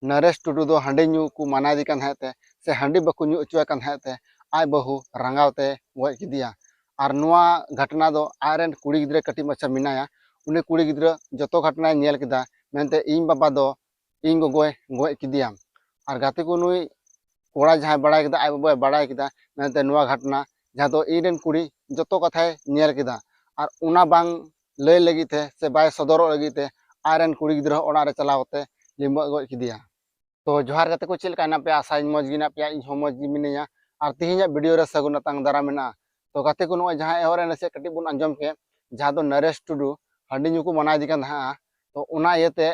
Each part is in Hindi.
नरेश टुडू दो हांडी ᱧᱩ को मनादी कान हेते से हांडी बको ᱧᱩ अचुआ कान हेते आय बहु रंगावते गoj किदिया। और नुआ घटना दो आयरन कुड़ी गिद्रे कटी मच्छा मिनाया उनी कुड़ी गिद्रे जतो घटना नेल किदा मेनते इन बाबा दो इन गोगोय गoj किदिया। और गाते को नुई कोड़ा जहां बड़ा किदा आय बाबा बड़ा किदा मेनते नुआ घटना जहां दो इरेन कुड़ी जतो कथाय नेल किदा और उना बांग लय लगिते से बाय सदरो लगिते आयरन कुड़ी गिद्रे ओड़ा रे चलावते लिम्बा गoj किदिया। तो जोहार गाते को चेल का पे आशा मज गी पे इन मज गी मिनिया और तिहिना वीडियो रे सगुन तांग दारा मेना। तो गाते को नो जहां एहरे नसे कटी बुन अंजम के जहां दो नरेश टुडू हांडी ᱧᱩ को मनादी कान हा तो उना येते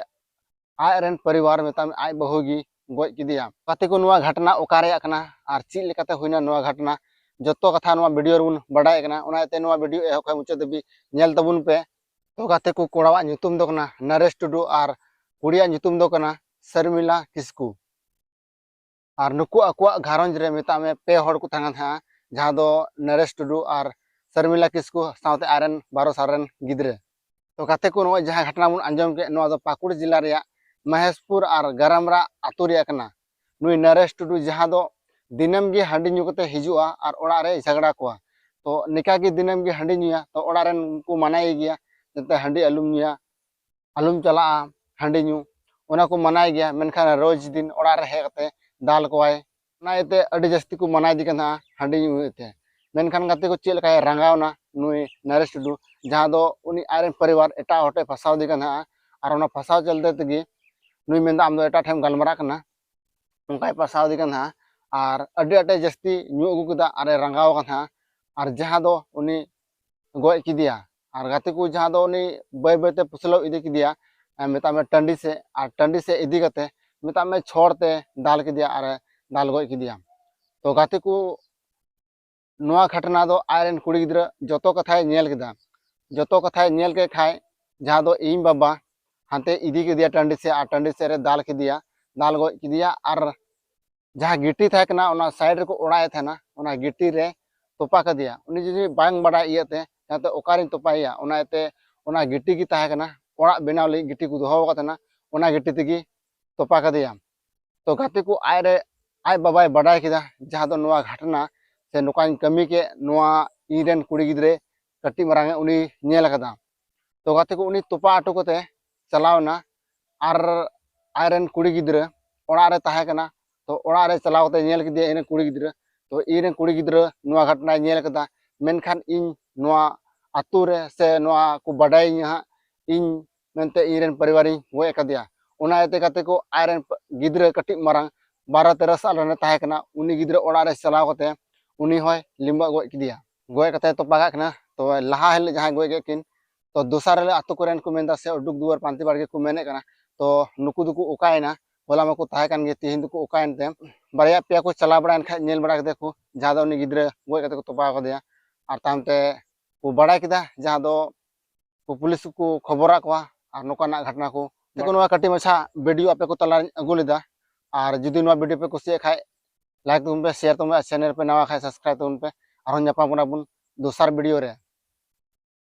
आय रेन परिवार मेता आय बहुगी गoj किदिया। गाते को नुआ घटना ओकारे आकना और चिल लेकाते हुइना नुआ घटना जतो कथा नुआ वीडियो रुन बडाय कना उना येते नुआ वीडियो एहक मुचाद दबी नेल तबुन पे। तो गाते को कोड़ावा ᱧᱩᱛᱩᱢ दो कना नरेश टुडू और कुड़िया ᱧᱩᱛᱩᱢ दो कना शर्मिला किस्कू। और नुकु आकुआ घारंज रे मेता में पे हड़ को तंगन हा जहां दो नरेश टुडू और शर्मिला किस्कू साउते आरन 12 साल गिद्रे। तो गाते को नो जहां घटना बुन अंजम के नो दो पाकुड़ जिला रे महेशपुर और गरमरा आतु रे कना। नुई नरेश टुडू जहां दो दिनम गे हांडी ᱧᱩ कते हिजुआ और ओड़ा रे झगड़ा कोआ। तो निका गे दिनम गे हांडी ᱧᱩया तो ओड़ा रेन को मनाई गया जते हांडी अलुम ᱧᱩया अलुम चला हांडी ᱧᱩ ओना को मनाई गया। मेनखान रोज दिन ओड़ा रे हेकते दाल कोवाय ना एते अडी जस्ती को मनाई दी कना हांडी ᱧᱩ एते। मेनखान गाते को चेल का रंगावना नुई नरेश टुडू जहां दो उनी आयरन परिवार एटा होटे फसाव दी कना और ओना फसाव चलते तगी नुई मेंदा आम दो एटा ठेम गलमरा कना उनका फसाव दी कना और अडी अटे जस्ती ᱧᱩ अगु कदा अरे रंगाव कना और जहां दो उनी गoj किदिया। और गाते को जहां दो उनी बय बयते पुसलो इदी किदिया मेता में टंडी से और टंडी से इदी कते मेता में छोड़ते दाल किदिया और दाल गoj किदिया। तो गाते को नुआ घटना दो आयरन कुड़ी गिद्रा जतो कथाय नेल किदा जतो कथाय नेल के खाय जहां दो इन बाबा हांते इदी किदिया टंडी से और टंडी से रे दाल किदिया दाल गoj किदिया। और जहां गिट्टी था कना ओना साइड रे को ओड़ाय थाना ओना गिट्टी रे तोपा कदिया उनी जुदी बांग बड़ा इयते जाते ओकारिन तोपाया ओना एते ओना गिट्टी की ताहे कना ओड़ा बेनाव लई गिट्टी को दोहो कतना ओना गिट्टी तेगी तोपा कदिया। तो गाते को आय बाबाय बडाय किदा जहां दो नुआ घटना से नुकान कमी के नुआ इरेन कुड़ी गिद्रे कटी मरांगे उनी नेल कदा। तो गाते को उनी तोपा आटो कते चलावना और आयरन कुड़ी गिद्रे ओड़ा रे ताहे कना तो ओड़ा रे चलाव कते नेल किदिया इने कुड़ी गिद्रे। तो इरेन कुड़ी गिद्रे नुआ घटना नेल कदा मेनखान इन नुआ आतु रे से नुआ को बडाय हा इन मेनते इरेन परिवार गoj कदिया। ओना एते गाते को आयरन गिद्रे कटी मरांग 12-13 साल रने ताहे कना उनी गिद्रे ओड़ा रे चलाव कते उनी होय लिम्बा गoj किदिया गoj कते तो पागा कना। तो लहा हेले जहां गoj के किन तो दोसार ले आतु कोरेन को मेंदा से उडुक दुआर पांति बाड़गे को मेने कना तो नुकु दुकु उकायना होला मको ताहे कान गे तिहिन दुकु उकायन ते बारया पे को चला बड़ान खा नेल बड़ा कते को जहां दो उनी गिद्रे गoj कते को तोपा कदिया। और तामते को बड़ा किदा जहां दो को पुलिस को खबरा को और नोकाना घटना को देखो नुआ कटी मछा वीडियो आपे को तला अगु लेदा। और जुदी नुआ वीडियो पे कुसिया खाय लाइक तुम पे शेयर तुम चैनल पे नवा खाय सब्सक्राइब तुम पे और न्यापा बुन दोसर वीडियो रे।